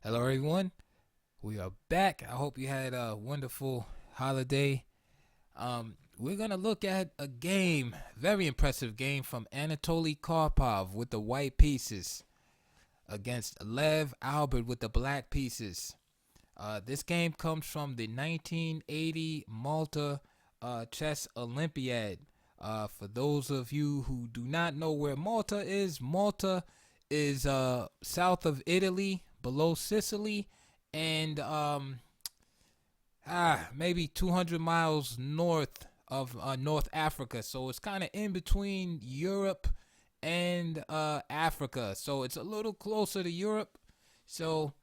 Hello, everyone. We are back. I hope you had a wonderful holiday. We're going to look at a game, very impressive game from Anatoly Karpov with the white pieces against Lev Alburt with the black pieces. This game comes from the 1980 Malta Chess Olympiad. For those of you who do not know where Malta is south of Italy, below Sicily, and maybe 200 miles north of North Africa. So it's kind of in between Europe and Africa. So it's a little closer to Europe. So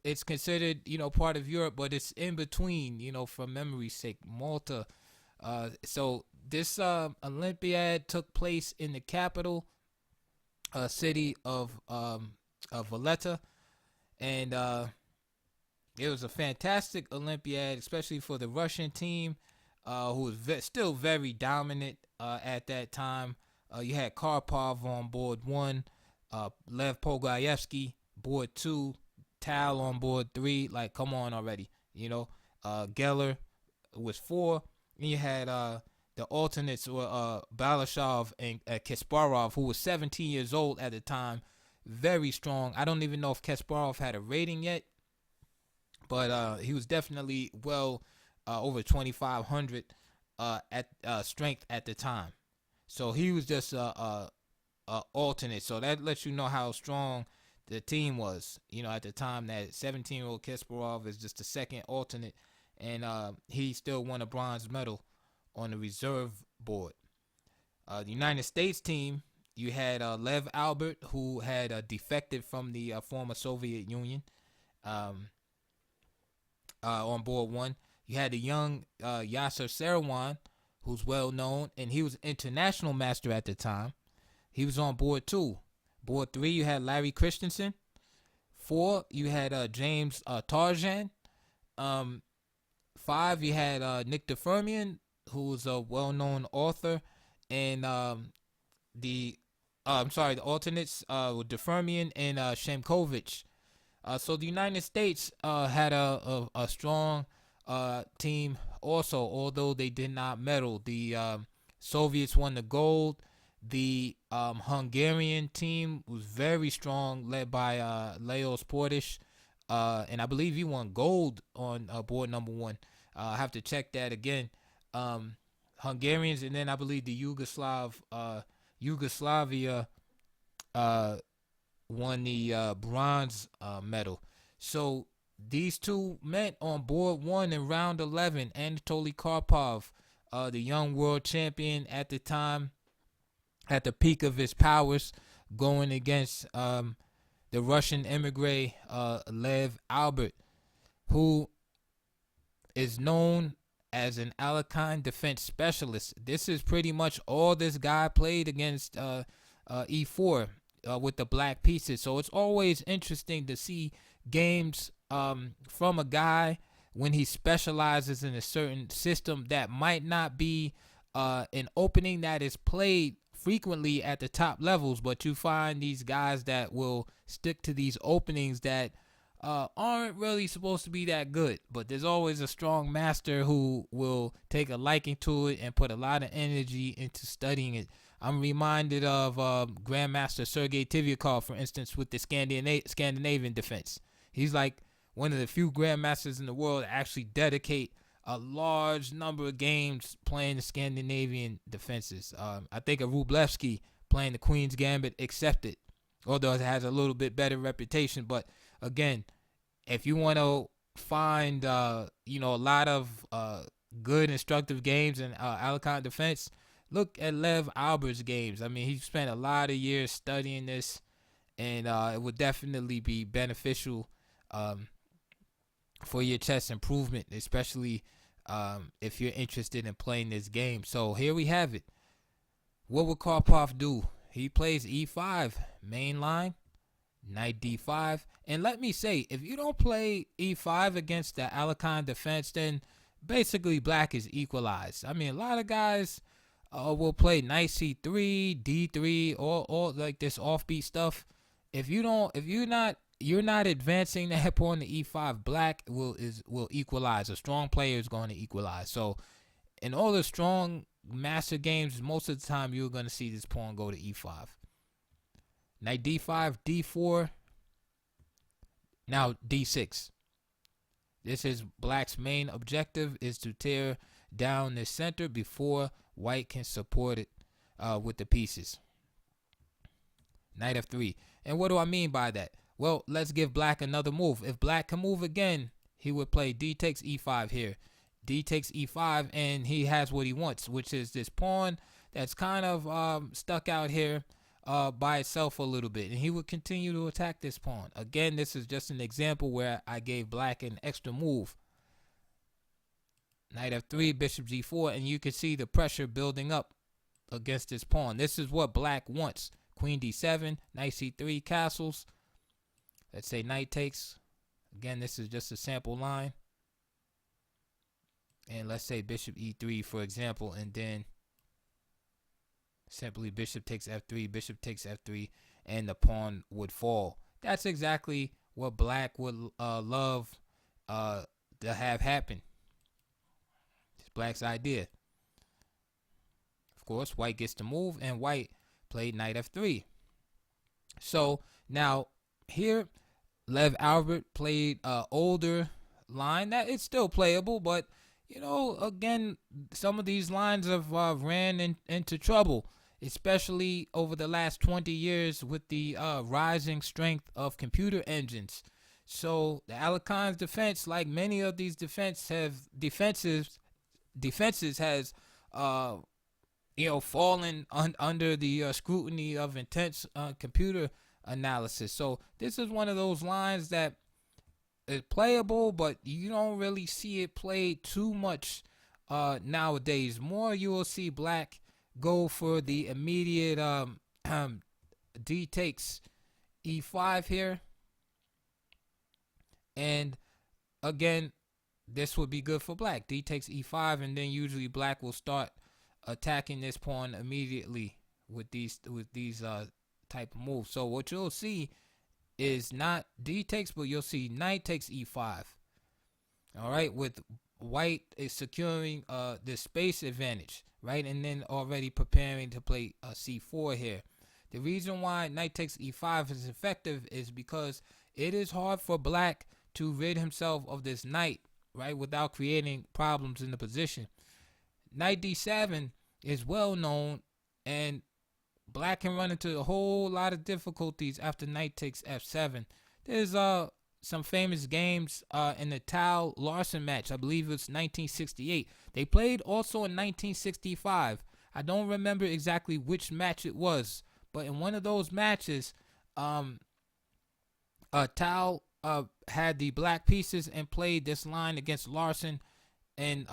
it's considered, part of Europe, but it's in between, for memory's sake. Malta. So this Olympiad took place in the capital city of Valletta, and it was a fantastic Olympiad, especially for the Russian team, who was still very dominant at that time. You had Karpov on board one, Lev Pogoyevsky board two, Tal on board three. Like, come on already, Geller was four. And you had the alternates were Balashov and Kasparov, who was 17 years old at the time. Very strong. I don't even know if Kasparov had a rating yet, but he was definitely well over 2,500 at strength at the time. So he was just a alternate. So that lets you know how strong the team was. At the time, that 17-year-old Kasparov is just the second alternate, and he still won a bronze medal on the reserve board. The United States team, you had Lev Alburt, who had defected from the former Soviet Union, on board one. You had the young Yasser Seirawan, who's well known, and he was international master at the time. He was on board two. Board three, you had Larry Christensen. Four, you had James Tarjan. Five, you had Nick DeFermian, who was a well-known author, and the alternates were DeFermian and Shemkovich. So the United States had a strong team also, although they did not medal. The Soviets won the gold. The Hungarian team was very strong, led by Leos Portish, and I believe he won gold on board number one. I have to check that again. Hungarians, and then I believe the Yugoslavia won the bronze medal. So these two met on board one in round 11. Anatoly Karpov, the young world champion at the time, at the peak of his powers, going against the Russian emigre Lev Alburt, who is known as an Alekhine defense specialist. This is pretty much all this guy played against E4 with the black pieces. So it's always interesting to see games from a guy when he specializes in a certain system that might not be an opening that is played frequently at the top levels, but you find these guys that will stick to these openings that aren't really supposed to be that good, but there's always a strong master who will take a liking to it and put a lot of energy into studying it. I'm reminded of Grandmaster Sergei Tivyakov, for instance, with the Scandinavian defense. He's like one of the few grandmasters in the world that actually dedicate a large number of games playing the Scandinavian defenses. I think of Wrublewski playing the Queen's Gambit accepted, although it has a little bit better reputation. But again, if you want to find a lot of good instructive games in Alekhine defense, look at Lev Alburt's games. I mean, he spent a lot of years studying this, and it would definitely be beneficial for your chess improvement, especially if you're interested in playing this game. So here we have it. What would Karpov do? He plays e5, main line, knight d5. And let me say, if you don't play e5 against the Alekhine defense, then basically black is equalized. I mean, a lot of guys will play knight c3, d3, or like this offbeat stuff. If you're not you're not advancing that pawn to e5. Black will equalize. A strong player is going to equalize. So in all the strong master games, most of the time you're going to see this pawn go to e5. Knight d5, d4. Now d6. This is black's main objective, is to tear down the center before white can support it with the pieces. Knight f3. And what do I mean by that? Well, let's give black another move. If black can move again, he would play d takes e5 here. D takes e5, and he has what he wants, which is this pawn that's kind of stuck out here by itself a little bit. And he would continue to attack this pawn. Again, this is just an example where I gave black an extra move. Knight f3, bishop g4, and you can see the pressure building up against this pawn. This is what black wants. Queen d7, knight c3, castles. Let's say knight takes. Again, this is just a sample line. And let's say bishop e3, for example, and then simply bishop takes f3, bishop takes f3, and the pawn would fall. That's exactly what black would love to have happen. It's black's idea. Of course, white gets to move, and white played knight f3. So now here, Lev Alburt played older line that it's still playable, but you know, again, some of these lines have ran into trouble, especially over the last 20 years with the rising strength of computer engines. So the Alekhines defense, like many of these defenses has fallen under the scrutiny of intense computer analysis. So this is one of those lines that is playable, but you don't really see it played too much nowadays. More you will see black go for the immediate d takes e5 here. And again, this would be good for black. D takes e5, and then usually black will start attacking this pawn immediately with these type of moves. So what you'll see is not d takes, but you'll see knight takes e5. All right, with white is securing the space advantage, right, and then already preparing to play c4 here. The reason why knight takes e5 is effective is because it is hard for black to rid himself of this knight, right, without creating problems in the position. Knight d7 is well known, and black can run into a whole lot of difficulties after knight takes f7. There's some famous games in the Tal Larson match. I believe it was 1968. They played also in 1965. I don't remember exactly which match it was, but in one of those matches, Tal had the black pieces and played this line against Larson, and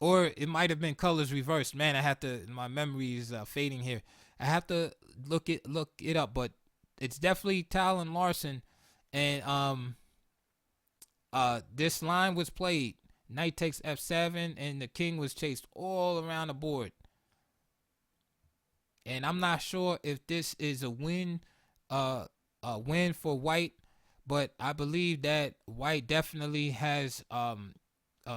or it might have been colors reversed. Man, I have to. My memory is fading here. I have to look it up, but it's definitely Tal and Larson, and this line was played. Knight takes f7, and the king was chased all around the board. And I'm not sure if this is a win for white, but I believe that white definitely has a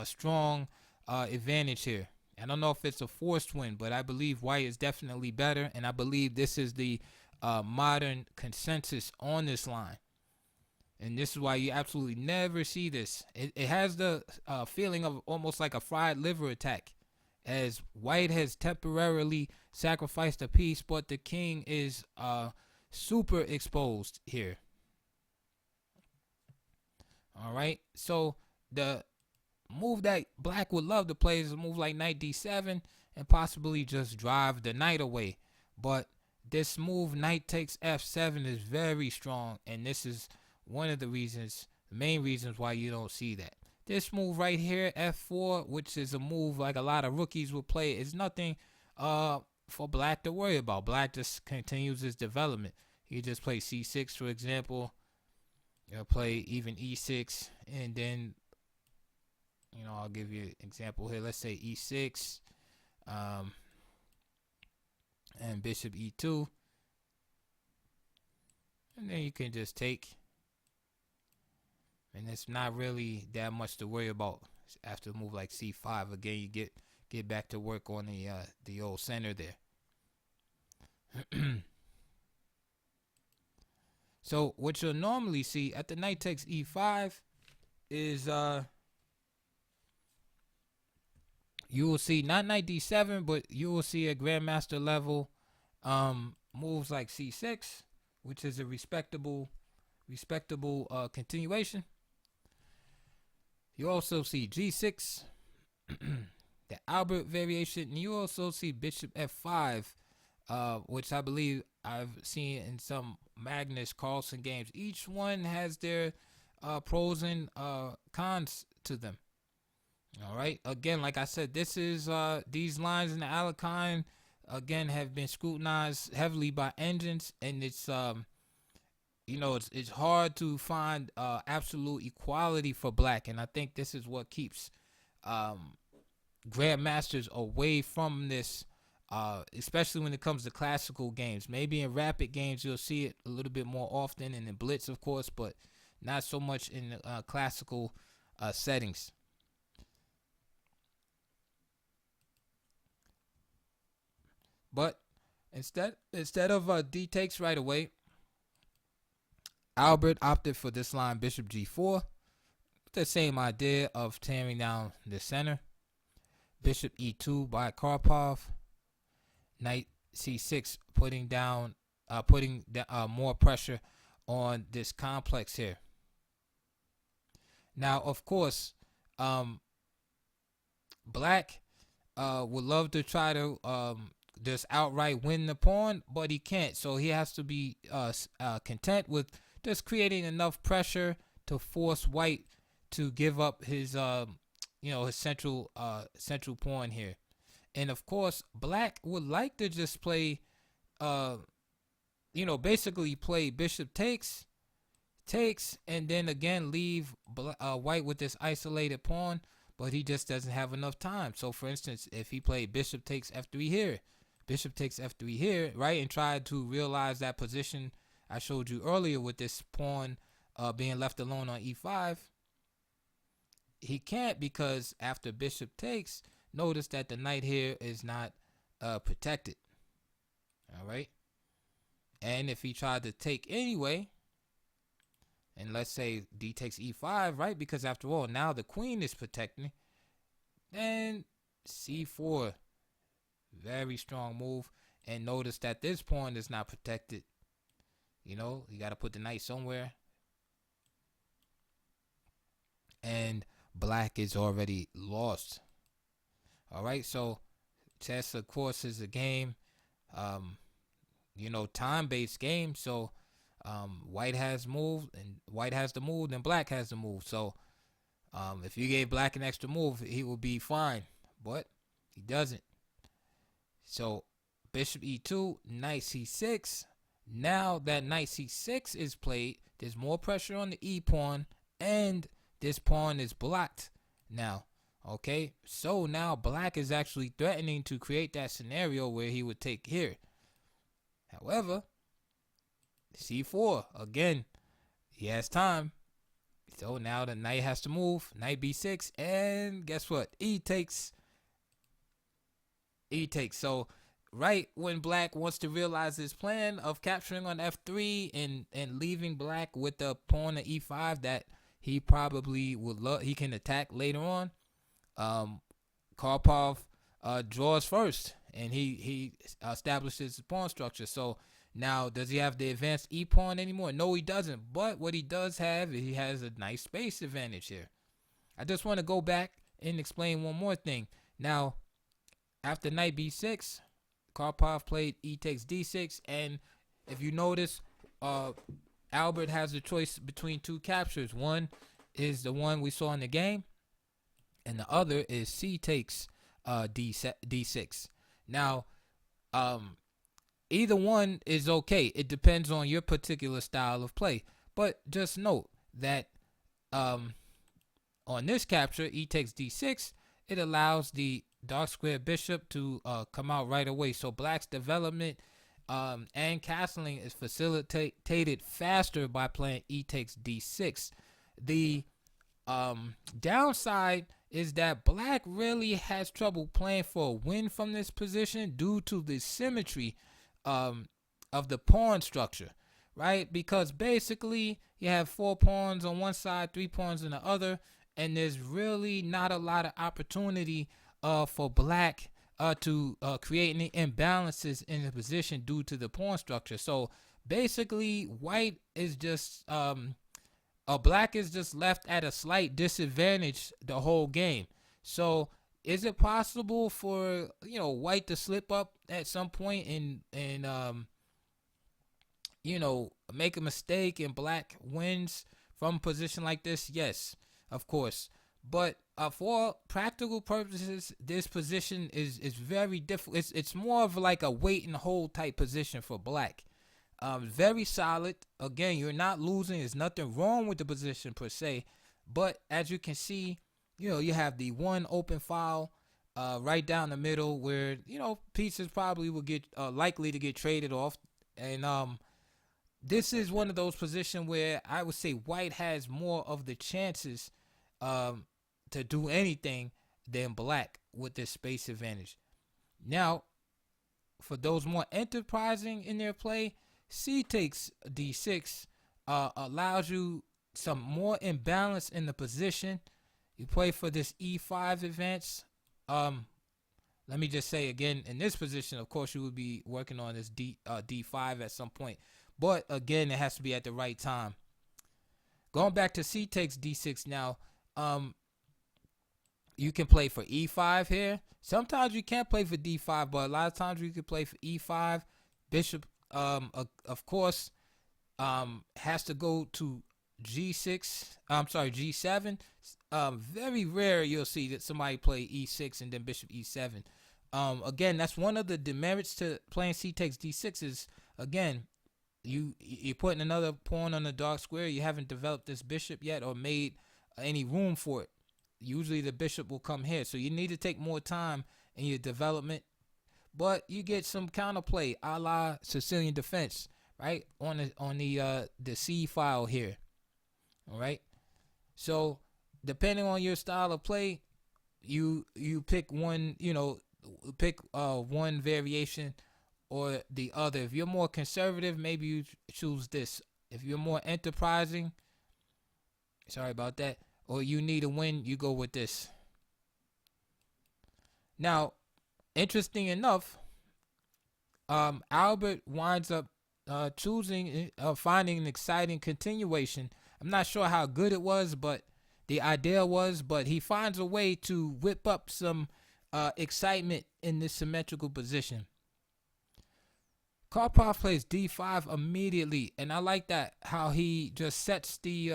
strong advantage here. I don't know if it's a forced win, but I believe white is definitely better, and I believe this is the modern consensus on this line. And this is why you absolutely never see this. It has the feeling of almost like a fried liver attack, as white has temporarily sacrificed a piece, but the king is super exposed here. All right, so the move that black would love to play is a move like knight d7 and possibly just drive the knight away. But this move, knight takes f7, is very strong, and this is one of the reasons, the main reasons why you don't see that. This move right here, f4, which is a move like a lot of rookies will play, is nothing for black to worry about. Black just continues his development. He just plays c6, for example. He'll play even e6, and then, you know, I'll give you an example here. Let's say e6, and bishop e2, and then you can just take. and it's not really that much to worry about after a move like c5. Again, you get back to work on the old center there. So what you'll normally see at the knight takes e5 is you will see not knight d7, but you will see a grandmaster level moves like c6, which is a respectable continuation. You also see g6, the Alburt variation, and you also see bishop f5, which I believe I've seen in some Magnus Carlsen games. Each one has their pros and cons to them. All right. Again, like I said, this is these lines in the Alekhine again have been scrutinized heavily by engines, and it's it's hard to find absolute equality for black, and I think this is what keeps grandmasters away from this, especially when it comes to classical games. Maybe in rapid games you'll see it a little bit more often, and in blitz, of course, but not so much in classical settings. But instead of d takes right away, Albert opted for this line bishop g4. The same idea of tearing down the center. Bishop e2 by Karpov. Knight c6, putting more pressure on this complex here. Now, of course, black would love to try to just outright win the pawn, but he can't. So he has to be content with just creating enough pressure to force white to give up his his central pawn here. And of course, black would like to just play basically play bishop takes, and then again leave white with this isolated pawn, but he just doesn't have enough time. So for instance, if he played bishop takes f3 here, bishop takes f3 here, right, and tried to realize that position I showed you earlier with this pawn being left alone on e5, he can't, because after bishop takes, notice that the knight here is not protected. All right. And if he tried to take anyway, and let's say d takes e5, right, because after all, now the queen is protecting, then c4, very strong move. And notice that this pawn is not protected. You got to put the knight somewhere. And black is already lost. All right, so chess, of course, is a game, time-based game. So white has moved, and white has the move, and black has the move. So if you gave black an extra move, he would be fine, but he doesn't. So bishop e2, knight c6. Now that knight c6 is played, there's more pressure on the e pawn, and this pawn is blocked now. Okay, so now black is actually threatening to create that scenario where he would take here. However, c4, again, he has time. So now the knight has to move, knight b6, and guess what? E takes. So right when black wants to realize his plan of capturing on f3 and leaving black with the pawn at e5 that he probably he can attack later on, Karpov draws first, and he establishes the pawn structure. So now, does he have the advanced e pawn anymore? No, he doesn't. But what he does have, he has a nice space advantage here. I just want to go back and explain one more thing. Now, after knight b6, Karpov played e takes d6, and if you notice, Albert has the choice between two captures. One is the one we saw in the game, and the other is c takes d6. Now, either one is okay. It depends on your particular style of play. But just note that on this capture, e takes d6, it allows the dark square bishop to come out right away. So black's development and castling is facilitated faster by playing e takes d6 The downside is that black really has trouble playing for a win from this position due to the symmetry um, of the pawn structure, right? Because basically you have 4 pawns on one side, 3 pawns on the other, and there's really not a lot of opportunity for black to create any imbalances in the position due to the pawn structure. So basically, white is just black is just left at a slight disadvantage the whole game. So is it possible for white to slip up at some point and make a mistake and black wins from a position like this? Yes, of course. But for practical purposes, this position is very difficult. It's more of like a wait and hold type position for black. Very solid. Again, you're not losing. There's nothing wrong with the position per se. But as you can see, you have the one open file right down the middle where, pieces probably will get likely to get traded off. And this is one of those positions where I would say white has more of the chances to do anything than black with this space advantage. Now, for those more enterprising in their play, C takes D6 allows you some more imbalance in the position. You play for this E5 advance. Let me just say again, in this position, of course, you would be working on this D5 at some point. But again, it has to be at the right time. Going back to C takes D6 now, you can play for E5 here. Sometimes you can't play for D5, but a lot of times you can play for E5. Bishop, of course, has to go to G7. Very rare you'll see that somebody play E6 and then Bishop E7. Again, that's one of the demerits to playing C takes D6 is, again, you're putting another pawn on the dark square. You haven't developed this bishop yet or made any room for it. Usually the bishop will come here. So you need to take more time in your development. But you get some counterplay a la Sicilian defense, right? On the C file here. All right. So depending on your style of play, you pick one, one variation or the other. If you're more conservative, maybe you choose this. If you're more enterprising, sorry about that, or you need a win, you go with this. Now, interesting enough, Albert winds up finding an exciting continuation. I'm not sure how good it was, but the idea was, but he finds a way to whip up some excitement in this symmetrical position. Karpov plays D5 immediately, and I like that, how he just sets the,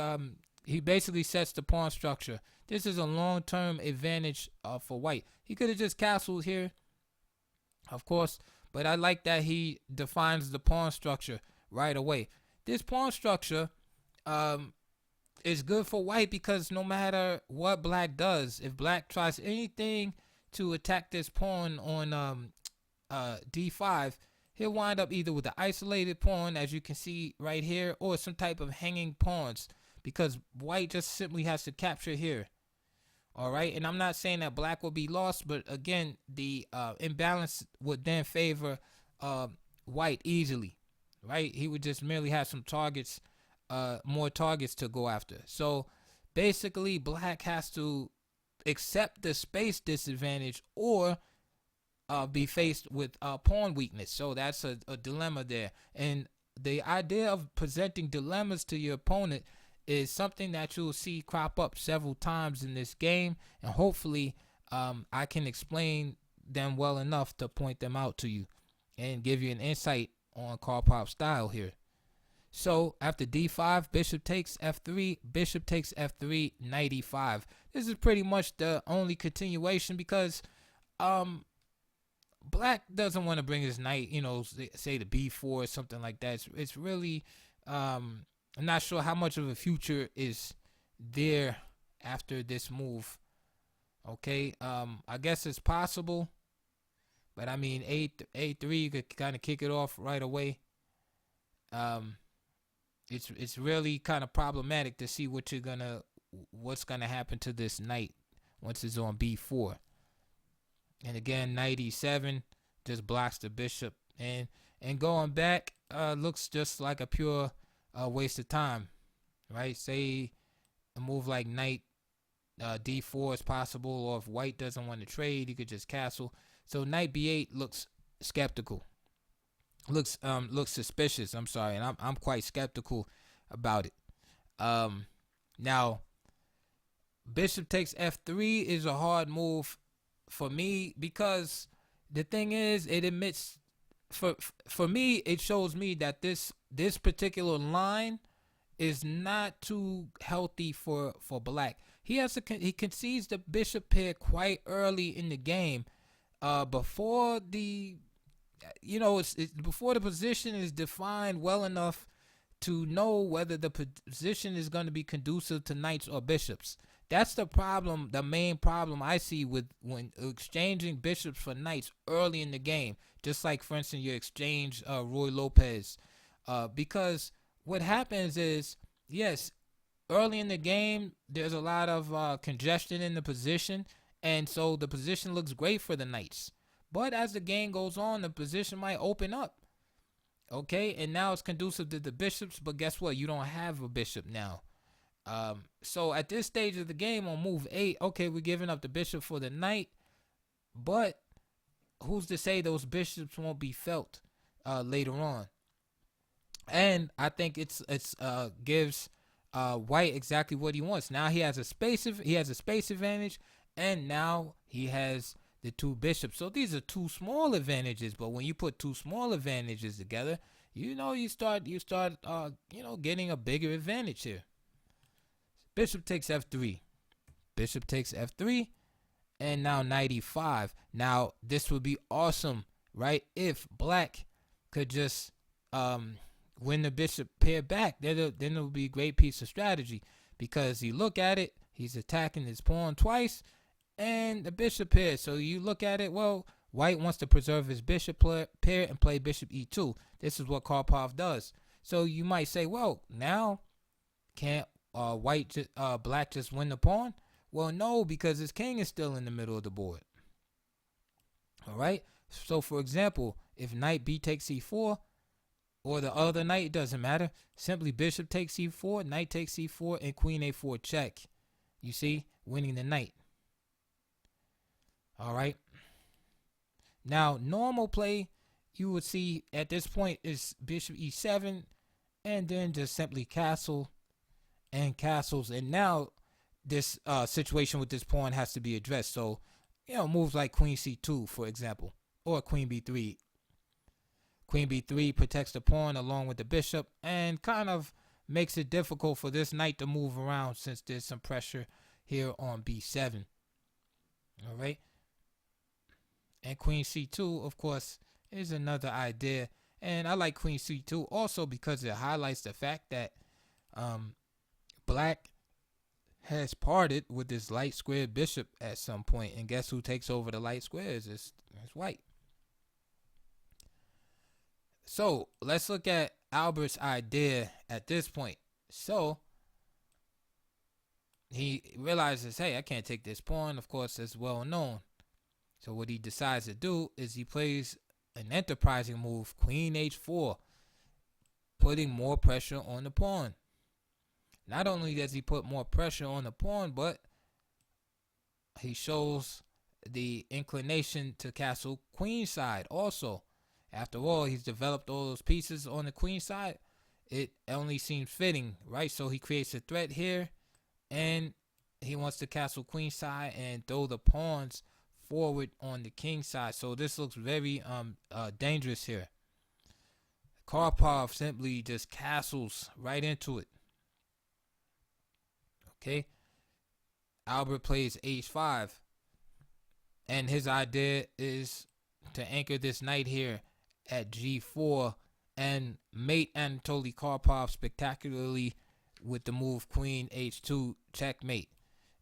he basically sets the pawn structure. This is a long-term advantage for white. He could have just castled here, of course, but I like that he defines the pawn structure right away. This pawn structure is good for white because no matter what black does, if black tries anything to attack this pawn on D5, he'll wind up either with the isolated pawn, as you can see right here, or some type of hanging pawns, because white just simply has to capture here. All right, and I'm not saying that black will be lost, but again, the imbalance would then favor white easily, right? He would just merely have some targets, more targets to go after. So basically, black has to accept the space disadvantage or be faced with pawn weakness. So that's a dilemma there. And the idea of presenting dilemmas to your opponent is something that you'll see crop up several times in this game, and hopefully I can explain them well enough to point them out to you and give you an insight on Karpov's style here. So after D5, bishop takes F3, bishop takes F3, knight E5. This is pretty much the only continuation because black doesn't want to bring his knight, say to B4 or something like that. It's really, I'm not sure how much of a future is there after this move. Okay, I guess it's possible, but I mean, A3, you could kind of kick it off right away. It's really kind of problematic to see what's gonna happen to this knight once it's on b4. And again, knight e7 just blocks the bishop, and going back looks just like a pure waste of time, right? Say a move like knight d4 is possible, or if white doesn't want to trade, he could just castle. So knight b8 looks skeptical, looks suspicious. I'm sorry, and I'm quite skeptical about it. Now bishop takes f3 is a hard move for me, because the thing is, it admits, for me, it shows me that this particular line is not too healthy for black. He concedes the bishop pair quite early in the game, before the before the position is defined well enough to know whether the position is going to be conducive to knights or bishops. That's the problem, the main problem I see with when exchanging bishops for knights early in the game. Just like, for instance, you exchange Roy Lopez. Because what happens is, yes, early in the game, there's a lot of congestion in the position, and so the position looks great for the knights. But as the game goes on, the position might open up. Okay, and now it's conducive to the bishops, but guess what? You don't have a bishop now. So at this stage of the game on move 8, okay, we're giving up the bishop for the knight, but who's to say those bishops won't be felt later on? And I think it's gives white exactly what he wants. Now he has a space advantage, and now he has the two bishops. So these are two small advantages, but when you put two small advantages together, you start getting a bigger advantage here. Bishop takes f3. Bishop takes f3. And now knight e5. Now, this would be awesome, right? If black could just win the bishop pair back, then it would be a great piece of strategy. Because you look at it, he's attacking his pawn twice, and the bishop pair. So you look at it, well, white wants to preserve his bishop pair and play bishop e2. This is what Karpov does. So you might say, well, now can't black just win the pawn? Well, no, because his king is still in the middle of the board. All right. So, for example, if knight b takes c4, or the other knight, it doesn't matter. Simply bishop takes c4, knight takes c4, and queen a4 check. You see, winning the knight. All right. Now, normal play, you would see at this point is bishop e7, and then just simply castle and castles, and now this situation with this pawn has to be addressed. So, moves like queen c2, for example, or queen b3. Queen b3 protects the pawn along with the bishop, and kind of makes it difficult for this knight to move around, since there's some pressure here on b7. All right. And queen c2, of course, is another idea, and I like queen c2 also because it highlights the fact that black has parted with this light squared bishop at some point, and guess who takes over the light squares? It's white. So let's look at Albert's idea at this point. So he realizes, hey, I can't take this pawn. Of course, it's well known. So what he decides to do is he plays an enterprising move, queen h4, putting more pressure on the pawn. Not only does he put more pressure on the pawn, but he shows the inclination to castle queen side also. After all, he's developed all those pieces on the queen side. It only seems fitting, right? So he creates a threat here, and he wants to castle queen side and throw the pawns forward on the king side. So this looks very dangerous here. Karpov simply just castles right into it. Okay, Albert plays h5, and his idea is to anchor this knight here at g4 and mate Anatoly Karpov spectacularly with the move queen h2 checkmate.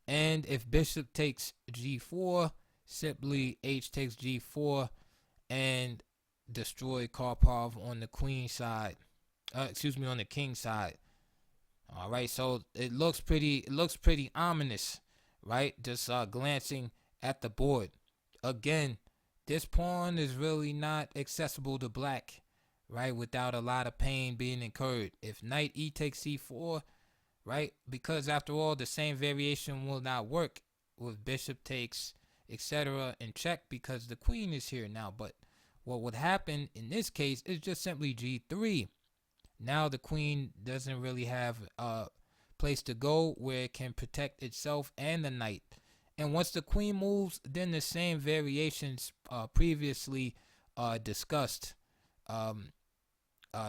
And if bishop takes g4, simply h takes g4 and destroy Karpov on the queen side. excuse me, on the king side. All right, so it looks pretty ominous, right? Just glancing at the board. Again, this pawn is really not accessible to black, right? Without a lot of pain being incurred. If knight e takes c4, right? Because after all, the same variation will not work with bishop takes, etc. in check because the queen is here now. But what would happen in this case is just simply g3. Now the queen doesn't really have a place to go where it can protect itself and the knight. And once the queen moves, then the same variations previously discussed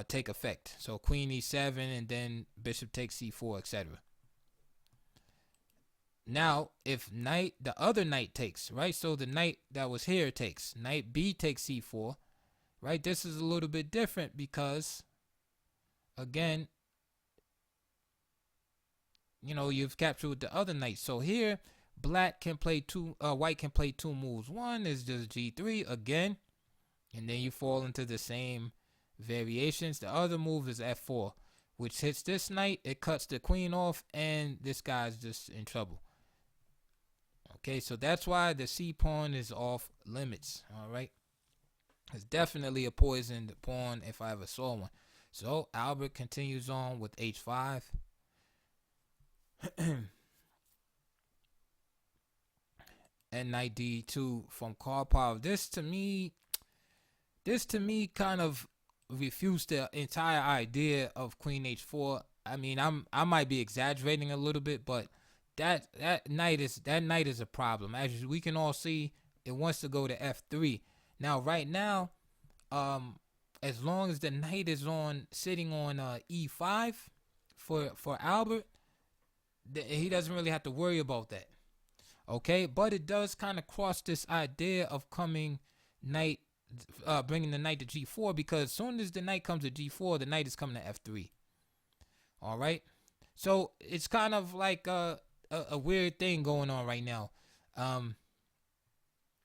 take effect. So queen e7 and then bishop takes c4, etc. Now, if the other knight takes, right? So the knight that was here takes. Knight b takes c4, right? This is a little bit different because, again, you've captured with the other knight. So here, white can play two moves. One is just g3 again, and then you fall into the same variations. The other move is f4, which hits this knight. It cuts the queen off, and this guy's just in trouble. Okay, so that's why the c pawn is off limits. All right, it's definitely a poisoned pawn if I ever saw one. So Albert continues on with h5. And knight d2 from Karpov. This to me kind of refutes the entire idea of queen h4. I mean, I might be exaggerating a little bit, but that knight is a problem. As we can all see, it wants to go to f3. Now, right now, as long as the knight is sitting on e5 for Albert, he doesn't really have to worry about that. Okay, but it does kind of cross this idea of bringing the knight to g4, because as soon as the knight comes to g4, the knight is coming to f3. All right, so it's kind of like a weird thing going on right now,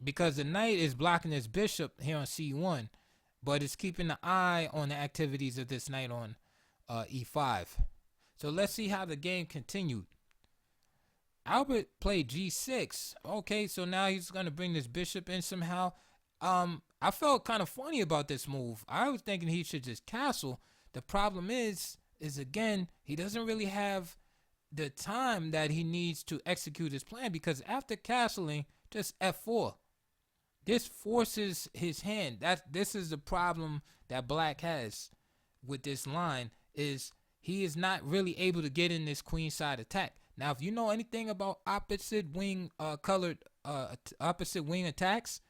because the knight is blocking this bishop here on c1, but it's keeping an eye on the activities of this knight on e5. So let's see how the game continued. Albert played g6. Okay, so now he's going to bring this bishop in somehow. I felt kind of funny about this move. I was thinking he should just castle. The problem is again, he doesn't really have the time that he needs to execute his plan, because after castling, just f4. This forces his hand. This is the problem that black has with this line, is he is not really able to get in this queenside attack. Now, if you know anything about opposite wing opposite wing attacks,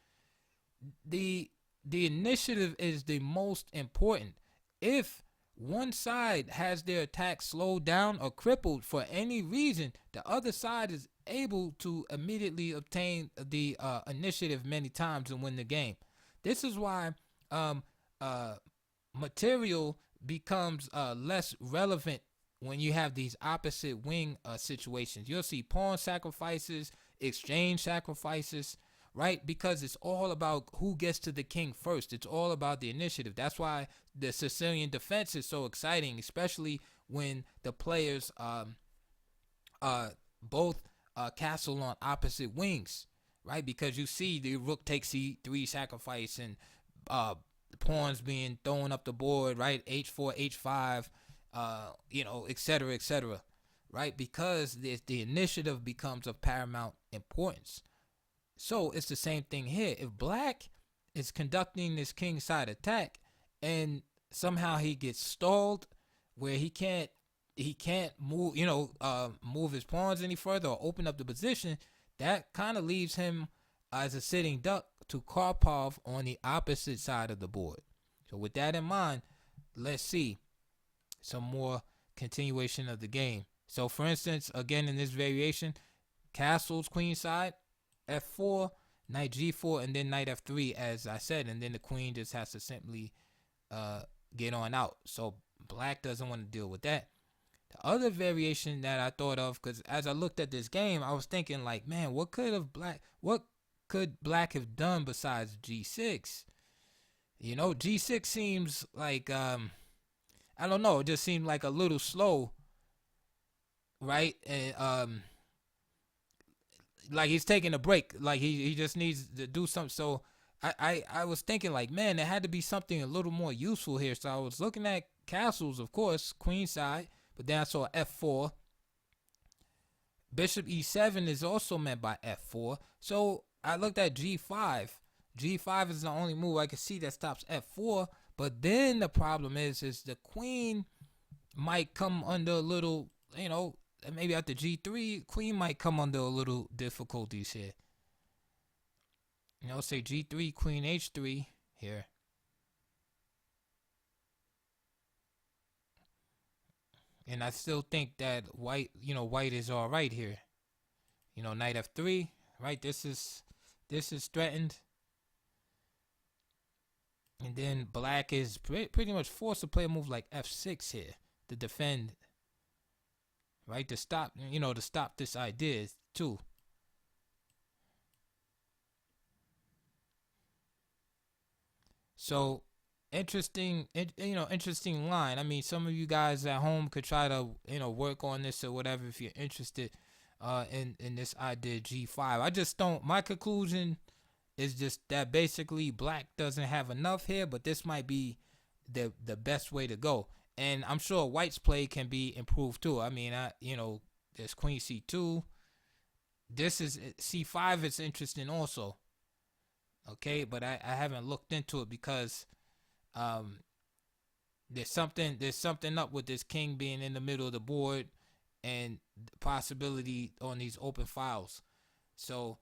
the initiative is the most important. If one side has their attack slowed down or crippled for any reason, the other side is able to immediately obtain the initiative many times and win the game. This is why material becomes less relevant when you have these opposite wing situations. You'll see pawn sacrifices, exchange sacrifices, right? Because it's all about who gets to the king first. It's all about the initiative. That's why the Sicilian defense is so exciting, especially when the players both castle on opposite wings, right? Because you see the rook takes c3 sacrifice, and pawns being thrown up the board, right? h4, h5, etc., etc., right? Because the initiative becomes of paramount importance. So it's the same thing here. If black is conducting this king side attack and somehow he gets stalled where he can't move, move his pawns any further or open up the position, that kind of leaves him as a sitting duck to Karpov on the opposite side of the board. So with that in mind, let's see some more continuation of the game. So for instance, again in this variation, castles queen side, f4, knight g4, and then knight f3, as I said, and then the queen just has to simply get on out. So black doesn't want to deal with that. The other variation that I thought of, because as I looked at this game, I was thinking like, man, what could black have done besides g6? You know, g6 seems like I don't know. It just seemed like a little slow, right? And like he's taking a break. Like he just needs to do something. So I was thinking like, man, there had to be something a little more useful here. So I was looking at castles, of course, queenside, but then I saw f4. Bishop e7 is also met by f4. So I looked at g5. G5 is the only move I can see that stops f4. But then the problem is the queen might come under a little, maybe after g3, queen might come under a little difficulties here. Say g3, queen h3 here. And I still think that white is all right here. Knight f3, right? This is threatened. And then black is pretty much forced to play a move like f6 here to defend, right? To stop this idea too. So interesting line. I mean, some of you guys at home could try to work on this or whatever if you're interested in this idea g5. I just don't. My conclusion is just that basically black doesn't have enough here, but this might be the best way to go. And I'm sure white's play can be improved too. I mean, there's queen c2. This is c5. It's interesting also. Okay, but I haven't looked into it because there's something up with this king being in the middle of the board and the possibility on these open files. So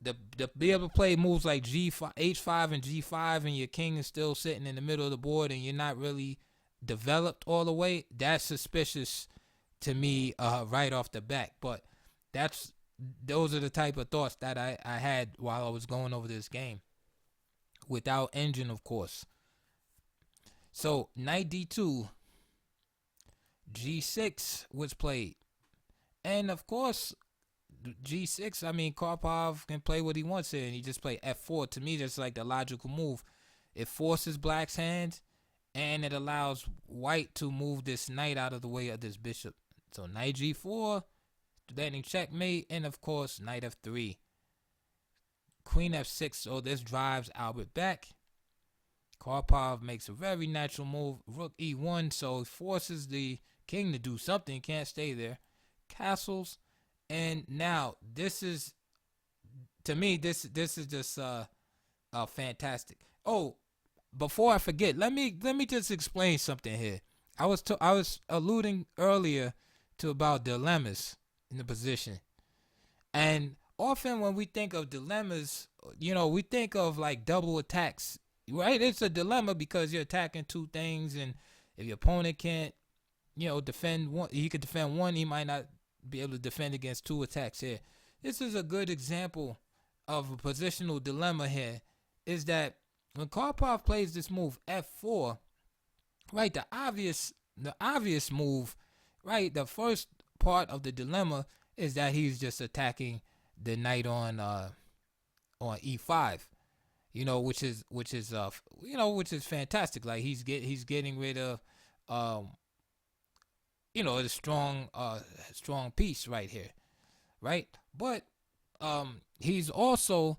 the be able to play moves like g5, h5 and g5 and your king is still sitting in the middle of the board and you're not really developed all the way, that's suspicious to me right off the bat. But those are the type of thoughts that I had while I was going over this game. Without engine, of course. So, knight d2, g6 was played. And, of course, g6, I mean, Karpov can play what he wants here, and he just played f4. To me, that's like the logical move. It forces black's hand, and it allows white to move this knight out of the way of this bishop. So, knight g4, threatening checkmate, and, of course, knight f3. Queen f6, so this drives Albert back. Karpov makes a very natural move. Rook e1, so it forces the king to do something. Can't stay there. Castles, and now this is, to me, this is just fantastic. Oh, before I forget, let me just explain something here. I was alluding earlier to about dilemmas in the position, and often when we think of dilemmas, we think of like double attacks, right? It's a dilemma because you're attacking two things, and if your opponent can't, defend one, he could defend one, he might not be able to defend against two attacks here. This is a good example of a positional dilemma here, is that when Karpov plays this move f4, right, the obvious move, right, the first part of the dilemma is that he's just attacking the knight on e5, which is fantastic. Like he's getting rid of the strong piece right here, right? But he's also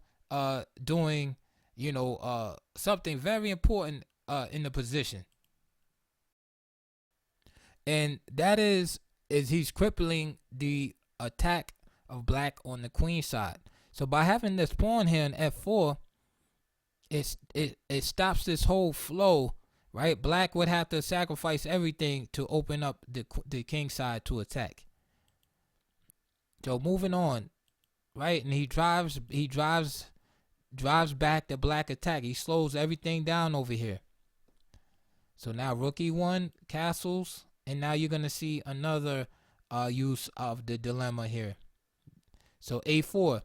doing something very important in the position, and that is he's crippling the attack of black on the queen side. So by having this pawn here in f4, it stops this whole flow, right? Black would have to sacrifice everything to open up the king side to attack. So moving on, right? And he drives back the black attack. He slows everything down over here. So now rook e1, castles, and now you're gonna see another use of the dilemma here. So a4,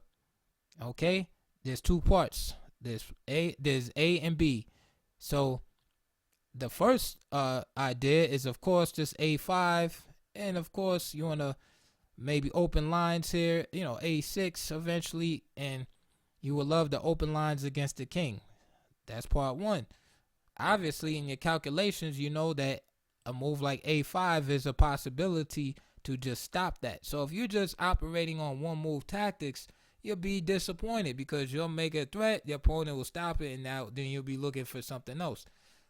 okay? There's two parts. There's A and B. So the first idea is, of course, just a5, and of course you want to maybe open lines here, a6 eventually, and you would love to open lines against the king. That's part one. Obviously, in your calculations, you know that a move like a5 is a possibility to just stop that. So if you're just operating on one move tactics, you'll be disappointed because you'll make a threat, the opponent will stop it, and now then you'll be looking for something else.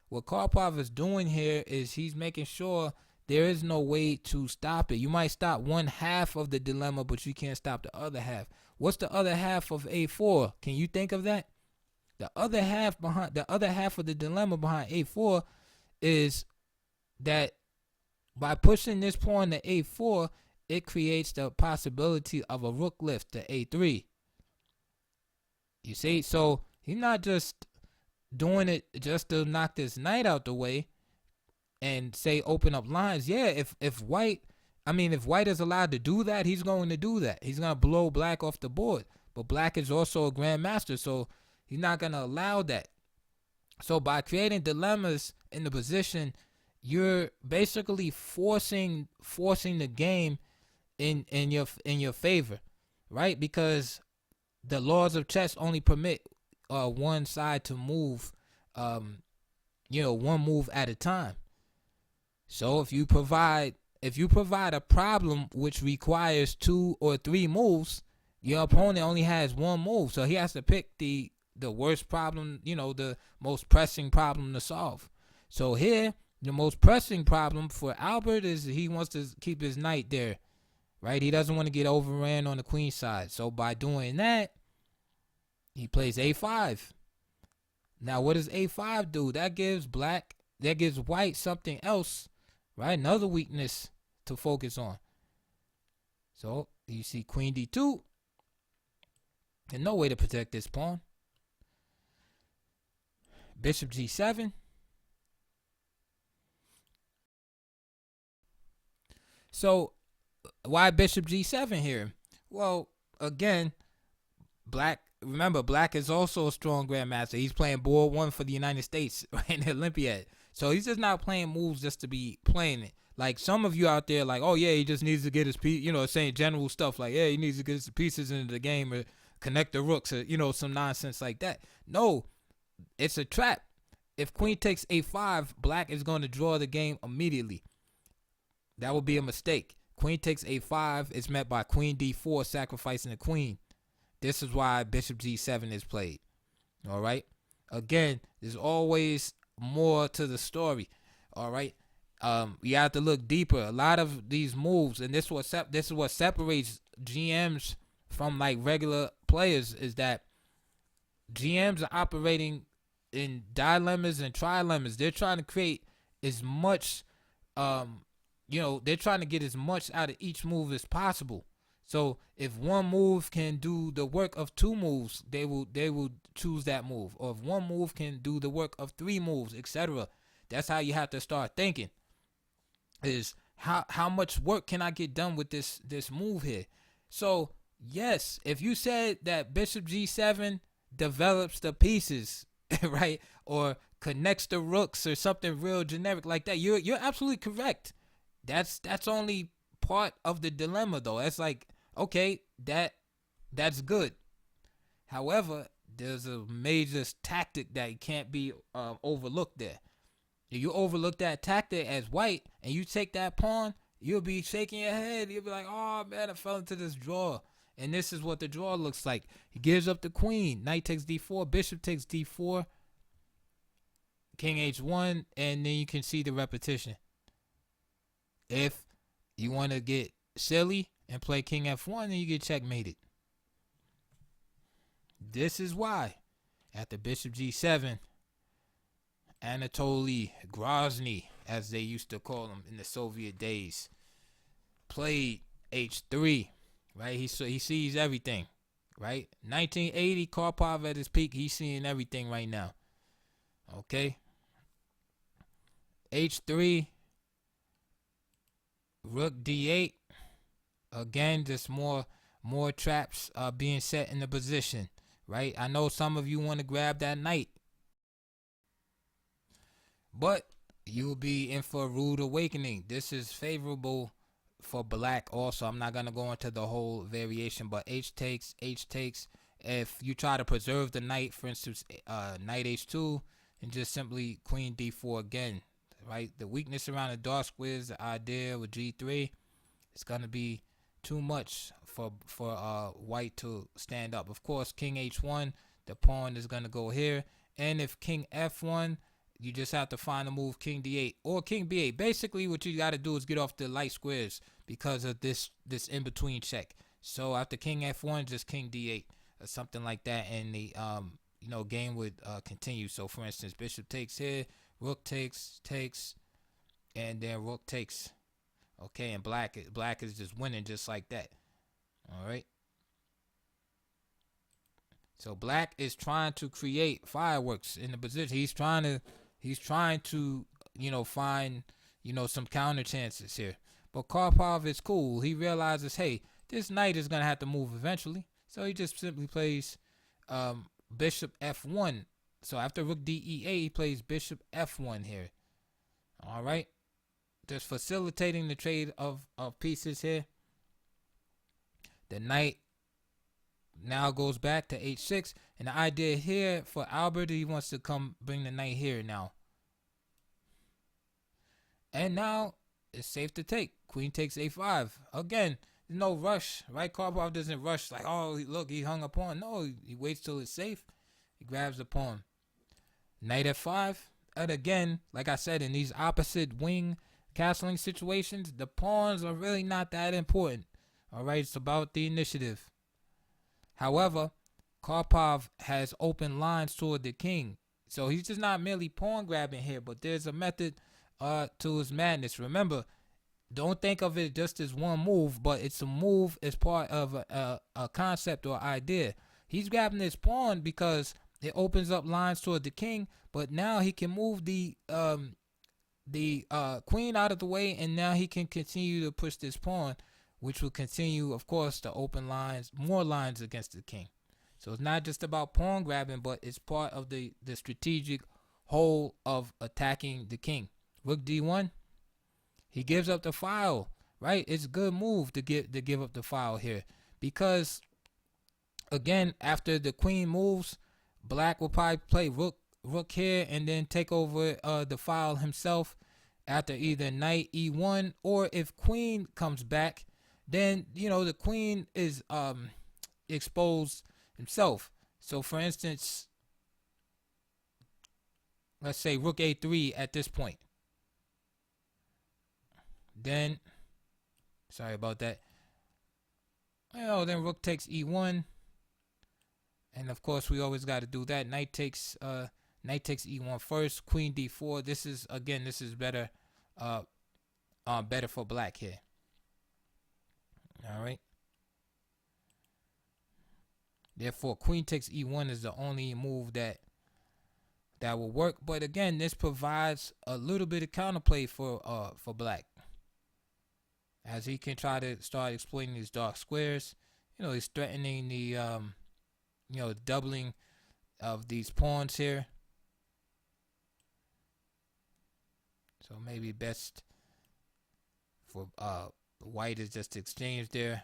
What Karpov is doing here is he's making sure there is no way to stop it. You might stop one half of the dilemma, but you can't stop the other half. What's the other half of a4? Can you think of that? The other half of the dilemma behind a4 is that by pushing this pawn to a4, it creates the possibility of a rook lift to a3. You see, so he's not just doing it just to knock this knight out the way and say open up lines. Yeah, if white is allowed to do that, he's going to do that. He's going to blow black off the board. But black is also a grandmaster, so he's not going to allow that. So by creating dilemmas in the position, you're basically forcing the game in your favor, right? Because the laws of chess only permit one side to move, one move at a time. So if you provide a problem which requires 2 or 3 moves, your opponent only has one move, so he has to pick the worst problem, the most pressing problem to solve. So here, the most pressing problem for Albert is he wants to keep his knight there, right? He doesn't want to get overran on the queen side. So by doing that, he plays a5. Now, what does a5 do? That gives white something else, right? Another weakness to focus on. So you see queen d2. There's no way to protect this pawn. Bishop g7. So why bishop g7 here? Well, again, black is also a strong grandmaster. He's playing board 1 for the United States, right, in the Olympiad. So he's just not playing moves just to be playing it. Like some of you out there, like, oh yeah, he just needs to get his piece, saying general stuff like, yeah, he needs to get his pieces into the game or connect the rooks or, some nonsense like that. No, it's a trap. If queen takes a5, black is going to draw the game immediately. That would be a mistake. Queen takes a5 is met by queen d4, sacrificing the queen. This is why bishop g7 is played. All right. Again, there's always more to the story. All right. You have to look deeper. A lot of these moves, and this is what separates GMs from like regular players, is that GMs are operating in dilemmas and trilemmas. They're trying to create as much, they're trying to get as much out of each move as possible. So if one move can do the work of 2 moves, they will choose that move. Or if one move can do the work of 3 moves, etc. That's how you have to start thinking. Is how much work can I get done with this move here? So yes, if you said that bishop g7 develops the pieces, right, or connects the rooks or something real generic like that, you're absolutely correct. That's only part of the dilemma, though. That's like, okay, that's good. However, there's a major tactic that can't be overlooked there. If you overlook that tactic as white and you take that pawn, you'll be shaking your head. You'll be like, oh man, I fell into this draw. And this is what the draw looks like. He gives up the queen. Knight takes d4. Bishop takes d4. King h1. And then you can see the repetition. If you want to get silly and play king f1, then you get checkmated. This is why after bishop g7, Anatoly Grozny, as they used to call him in the Soviet days, played h3, right? He sees everything, right? 1980, Karpov at his peak, he's seeing everything right now. Okay? h3, rook d8. Again, just more traps being set in the position, right? I know some of you want to grab that knight, but you'll be in for a rude awakening. This is favorable for black also. I'm not going to go into the whole variation, but h takes. If you try to preserve the knight, for instance, knight h2, and just simply queen d4 again. right? The weakness around the dark squares, the idea with G3, it's gonna be too much for white to stand up. Of course, King H1, the pawn is gonna go here, and if King F1, you just have to find a move King D8 or King B8. Basically, what you got to do is get off the light squares because of this in between check. So after King F1, just King D8 or something like that, and the game would continue. So for instance, Bishop takes here, Rook takes, and then Rook takes. Okay, and black is just winning just like that. All right. So black is trying to create fireworks in the position. He's trying to find some counter chances here. But Karpov is cool. He realizes, hey, this knight is gonna have to move eventually. So he just simply plays Bishop F1. So after Rook DE8, he plays Bishop F1 here. All right. Just facilitating the trade of pieces here. The knight now goes back to H6. And the idea here for Albert, he wants to come bring the knight here now. And now it's safe to take. Queen takes A5. Again, there's no rush, right? Karpov doesn't rush like, oh, look, he hung a pawn. No, he waits till it's safe. He grabs the pawn. Knight F5. And again, like I said, in these opposite wing castling situations, the pawns are really not that important. All right, it's about the initiative. However, Karpov has open lines toward the king. So he's just not merely pawn grabbing here, but there's a method to his madness. Remember, don't think of it just as one move, but it's a move as part of a concept or idea. He's grabbing this pawn because it opens up lines toward the king, but now he can move the queen out of the way, and now he can continue to push this pawn, which will continue, of course, to open lines, more lines against the king. So it's not just about pawn grabbing, but it's part of the strategic whole of attacking the king. Rook D1, he gives up the file, right? It's a good move to give up the file here because, again, after the queen moves, black will probably play rook here and then take over the file himself after either knight E1, or if queen comes back, then the queen is exposed himself. So for instance, let's say Rook A3 at this point. Then, sorry about that. Then Rook takes E1, and of course we always got to do that. Knight takes E1 first. Queen D4. This is better. Better for black here. All right. Therefore, Queen takes E1 is the only move that will work. But again, this provides a little bit of counterplay for black, as he can try to start exploiting these dark squares. He's threatening the doubling of these pawns here. So maybe best for white is just to exchange there.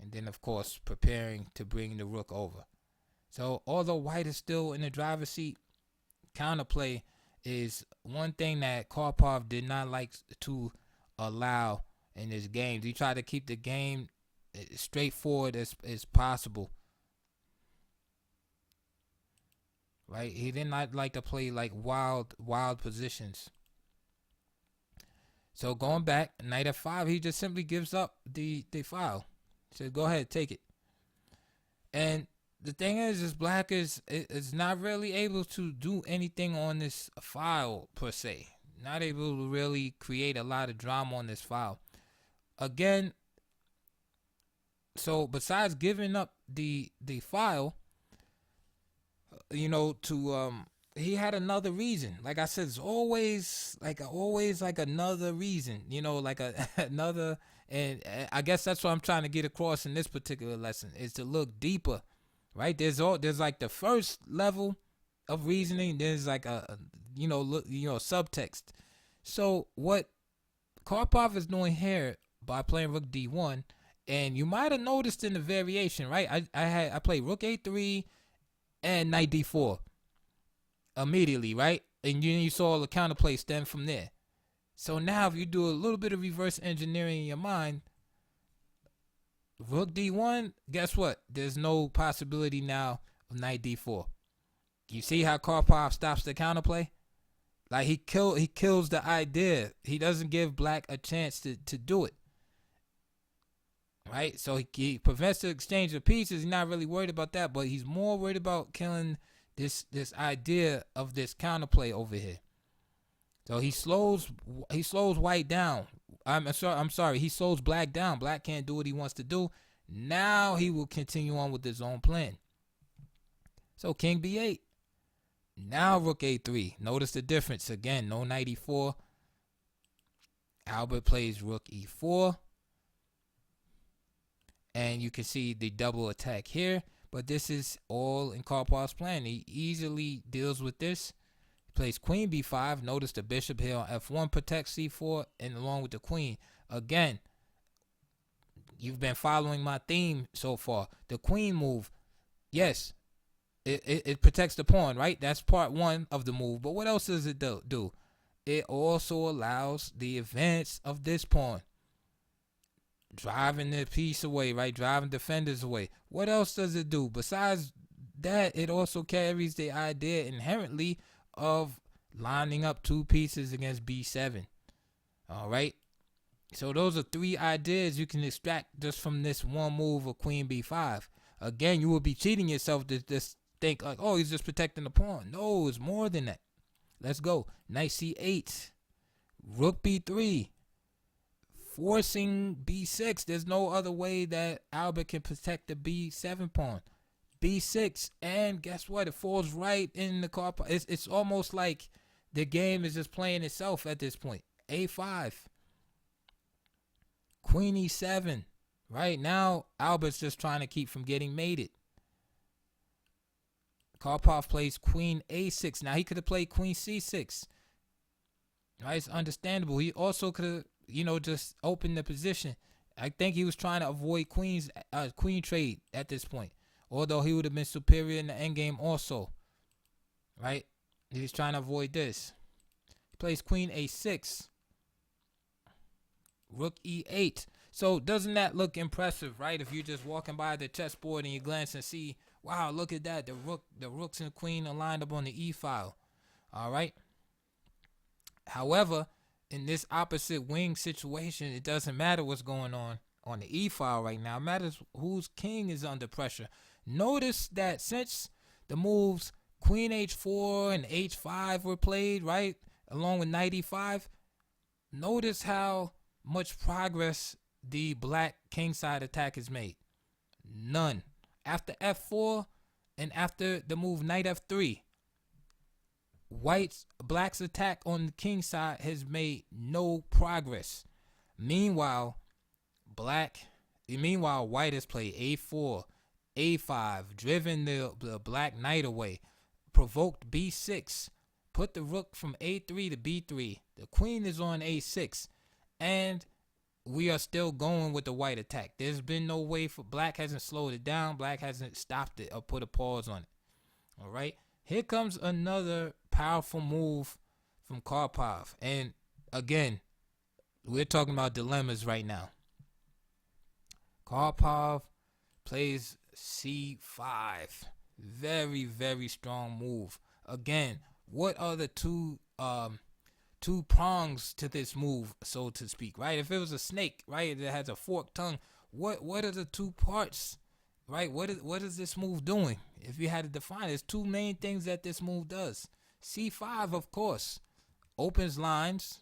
And then, of course, preparing to bring the rook over. So although white is still in the driver's seat, counterplay is one thing that Karpov did not like to allow in his games. He tried to keep the game as straightforward as possible. Right? He did not like to play like wild positions. So going back, knight F5, he just simply gives up the file. He says, go ahead, take it. And the thing is black is not really able to do anything on this file per se. Not able to really create a lot of drama on this file. Again, so besides giving up the file, he had another reason. Like I said, it's always another reason, another. And I guess that's what I'm trying to get across in this particular lesson, is to look deeper, right? There's like the first level of reasoning. There's like a subtext. So what Karpov is doing here by playing Rook D1 And you might have noticed in the variation, right? I played rook a3 and knight d4 immediately, right? And you saw the counterplay stem from there. So now if you do a little bit of reverse engineering in your mind, rook d1, guess what? There's no possibility now of knight d4. You see how Karpov stops the counterplay? Like he kills the idea. He doesn't give black a chance to do it. Right? So he prevents the exchange of pieces. He's not really worried about that, but he's more worried about killing this idea of this counterplay over here. So he slows white down. I'm sorry. He slows black down. Black can't do what he wants to do. Now he will continue on with his own plan. So king b8. Now rook a3. Notice the difference. Again, no knight e4. Albert plays rook e4. And you can see the double attack here. But this is all in Karpov's plan. He easily deals with this. He plays queen b5. Notice the bishop here on f1 protects c4 and along with the queen. Again, you've been following my theme so far. The queen move, yes, it protects the pawn, right? That's part one of the move. But what else does it do? It also allows the advance of this pawn. Driving the piece away, right? Driving defenders away. What else does it do? Besides that, it also carries the idea inherently of lining up two pieces against b7. All right? So those are three ideas you can extract just from this one move of queen b5. Again, you will be cheating yourself to just think like, oh, he's just protecting the pawn. No, it's more than that. Let's go. Knight c8. Rook b3. Forcing b6. There's no other way that Albert can protect the b7 pawn. b6. And guess what? It falls right in the Karpov. It's almost like the game is just playing itself at this point. a5. Queen e7. Right now, Albert's just trying to keep from getting mated. Karpov plays queen a6. Now, he could have played queen c6. Right? It's understandable. He also could have, just opened the position. I think he was trying to avoid queen trade at this point. Although he would have been superior in the endgame also. Right? He's trying to avoid this. He plays queen a6. Rook e8. So doesn't that look impressive, right? If you're just walking by the chessboard and you glance and see, wow, look at that. The rooks and queen are lined up on the e file. All right. However, in this opposite wing situation, it doesn't matter what's going on the e file right now. It matters whose king is under pressure. Notice that since the moves queen h4 and h5 were played, right, along with knight e5, notice how much progress the black kingside attack is made. None. After f4 and after the move knight f3, black's attack on the king side has made no progress. Meanwhile, white has played a4, a5, driven the black knight away, provoked b6, put the rook from a3 to b3. The queen is on a6, and we are still going with the white attack. There's been no way for black hasn't slowed it down. Black hasn't stopped it or put a pause on it. All right. Here comes another powerful move from Karpov. And again, we're talking about dilemmas right now. Karpov plays c5. Very, very strong move. Again, what are the two prongs to this move, so to speak, right? If it was a snake, right, that has a forked tongue, what are the two parts, right? What is this move doing? If you had to define it, there's two main things that this move does. C5, of course, opens lines,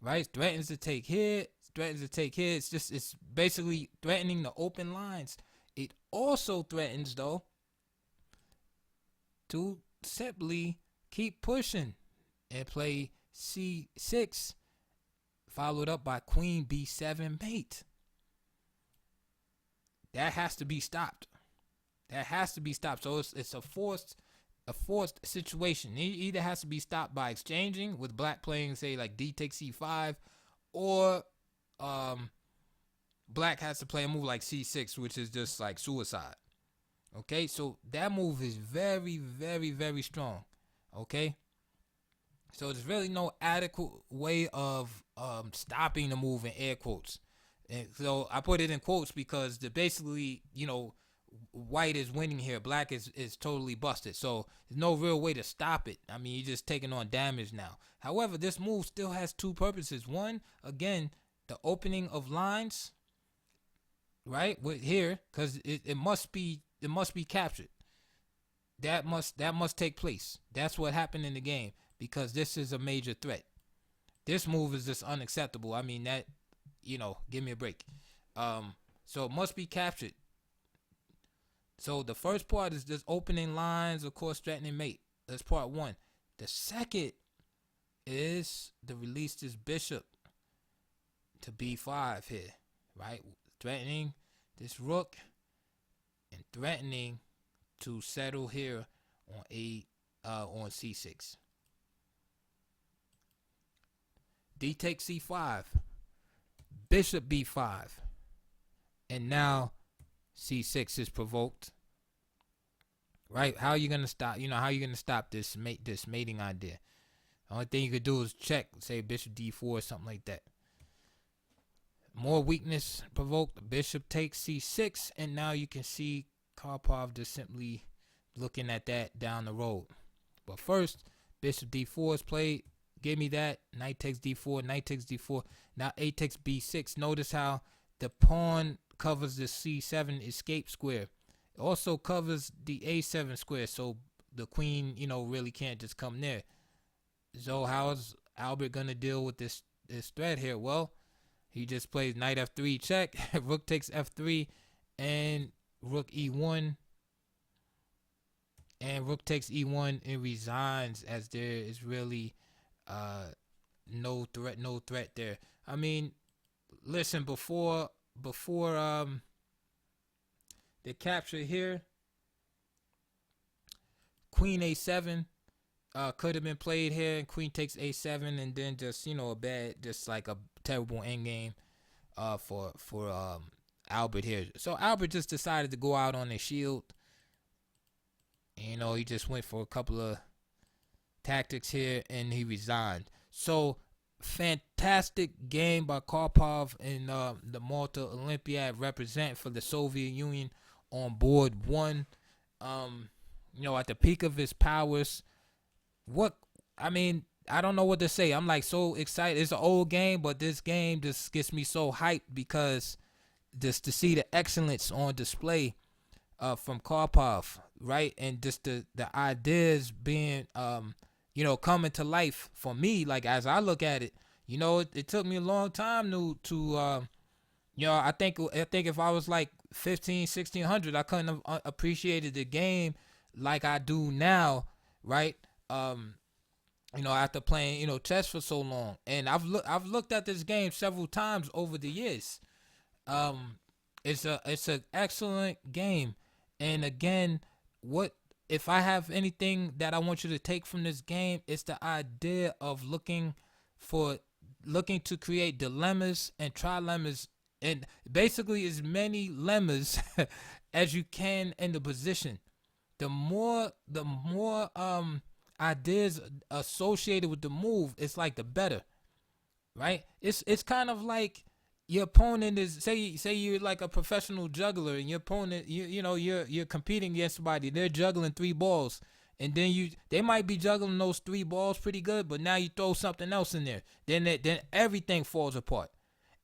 right? Threatens to take here, it's basically threatening the open lines. It also threatens, though, to simply keep pushing and play c6, followed up by queen b7 mate. That has to be stopped. So it's a forced situation. It either has to be stopped by exchanging, with black playing, say, like d takes c5, or black has to play a move like c6, which is just like suicide. Okay, so that move is very, very, very strong. Okay, so there's really no adequate way of stopping the move in air quotes. And so I put it in quotes because basically, white is winning here. Black is totally busted. So there's no real way to stop it. I mean, you're just taking on damage now. However, this move still has two purposes. One, again, the opening of lines, right? With here, because it must be captured. That must take place. That's what happened in the game because this is a major threat. This move is just unacceptable. I mean that, give me a break. So it must be captured. So the first part is just opening lines, of course, threatening mate. That's part one. The second is to release this bishop to b5 here, right? Threatening this rook and threatening to settle here on c6. D takes c5, bishop b5, and now c6 is provoked. Right? How are you gonna stop? How are you gonna stop this mating idea? The only thing you could do is check, say bishop d4 or something like that. More weakness provoked. Bishop takes c6, and now you can see Karpov just simply looking at that down the road. But first, bishop d4 is played. Give me that. Knight takes d4. Knight takes d4. Now a takes b6. Notice how the pawn covers the c7 escape square. It also covers the a7 square, so the queen, really can't just come there. So how's Albert gonna deal with this threat here? Well, he just plays knight f3 check. Rook takes f3, and rook e1. And rook takes e1 and resigns, as there is really no threat there. I mean, listen, before the capture here, queen a7 could have been played here, and queen takes a7, and then just like a terrible endgame for Albert here. So Albert just decided to go out on his shield. He just went for a couple of tactics here, and he resigned. So fantastic game by Karpov and the Malta Olympiad represent for the Soviet Union on board one. At the peak of his powers. I don't know what to say. I'm like so excited. It's an old game, but this game just gets me so hyped because just to see the excellence on display from Karpov, right? And just the ideas being coming to life for me. Like as I look at it, it took me a long time to I think if I was like 15, 1600, I couldn't have appreciated the game like I do now, right? After playing, chess for so long. And I've looked at this game several times over the years. It's an excellent game. And again, if I have anything that I want you to take from this game, it's the idea of looking to create dilemmas and trilemmas, and basically as many lemmas as you can in the position. The more ideas associated with the move, it's like the better, right? It's kind of like your opponent is say you're like a professional juggler, and your opponent you're competing against somebody. They're juggling 3 balls, and then they might be juggling those 3 balls pretty good, but now you throw something else in there, then everything falls apart.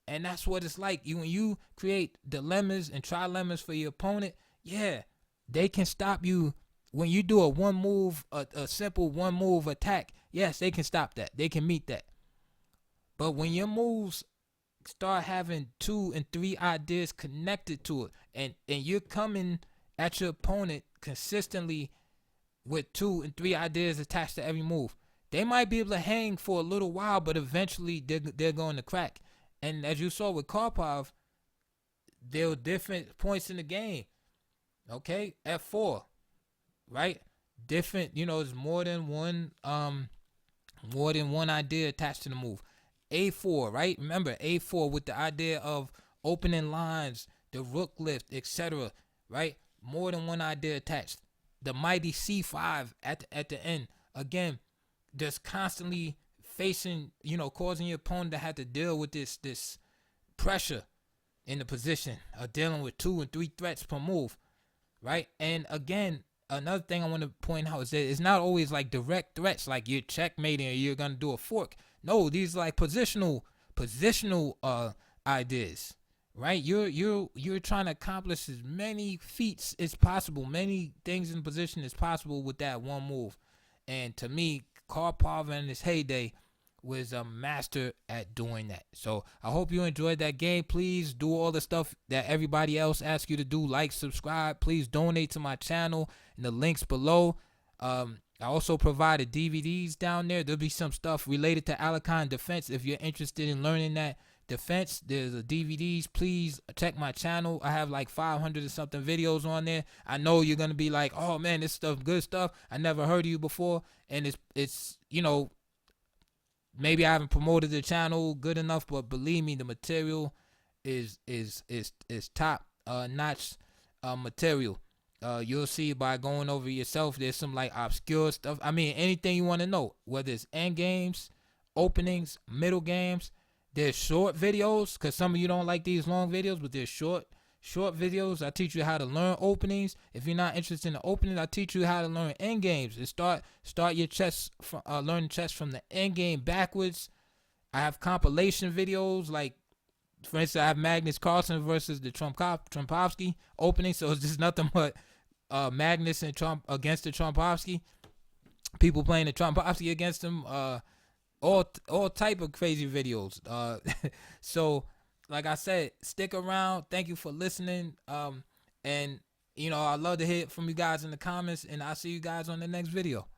And that's what it's like. When you create dilemmas and trilemmas for your opponent, yeah, they can stop you. When you do a simple one move attack, yes, they can stop that. They can meet that. But when your moves start having 2 and 3 ideas connected to it, and you're coming at your opponent consistently with 2 and 3 ideas attached to every move, they might be able to hang for a little while, but eventually they're going to crack. And as you saw with Karpov, there were different points in the game. Okay, F4, right? Different, there's more than one idea attached to the move. A4, right? Remember A4 with the idea of opening lines, the rook lift, etc. Right? More than one idea attached. The mighty C5 at the end. Again, just constantly facing, causing your opponent to have to deal with this pressure in the position of dealing with 2 and 3 threats per move, right? And again, another thing I want to point out is that it's not always like direct threats, like you're checkmating or you're gonna do a fork. No, these are like positional ideas, right? You're trying to accomplish as many feats as possible, many things in position as possible with that one move. And to me, Karpov in his heyday was a master at doing that. So I hope you enjoyed that game. Please do all the stuff that everybody else asks you to do. Like, subscribe. Please donate to my channel in the links below. I also provided DVDs down there. There'll be some stuff related to Alekhine defense. If you're interested in learning that defense, there's a DVDs. Please check my channel. I have like 500 or something videos on there. I know you're gonna be like, oh man, this stuff, good stuff. I never heard of you before, and it's maybe I haven't promoted the channel good enough, but believe me, the material is top notch material. You'll see by going over yourself. There's some like obscure stuff. I mean, anything you want to know, whether it's end games, openings, middle games. There's short videos, because some of you don't like these long videos, but there's short videos. I teach you how to learn openings. If you're not interested in the openings, I teach you how to learn end games and start your chess from learning chess from the end game backwards. I have compilation videos, like for instance, I have Magnus Carlsen versus the Trumpovsky opening, so it's just nothing but Magnus and Trump against the Trumpovsky. People playing the Trumpovsky against him. All type of crazy videos. So like I said, stick around. Thank you for listening. And I'd love to hear from you guys in the comments, and I'll see you guys on the next video.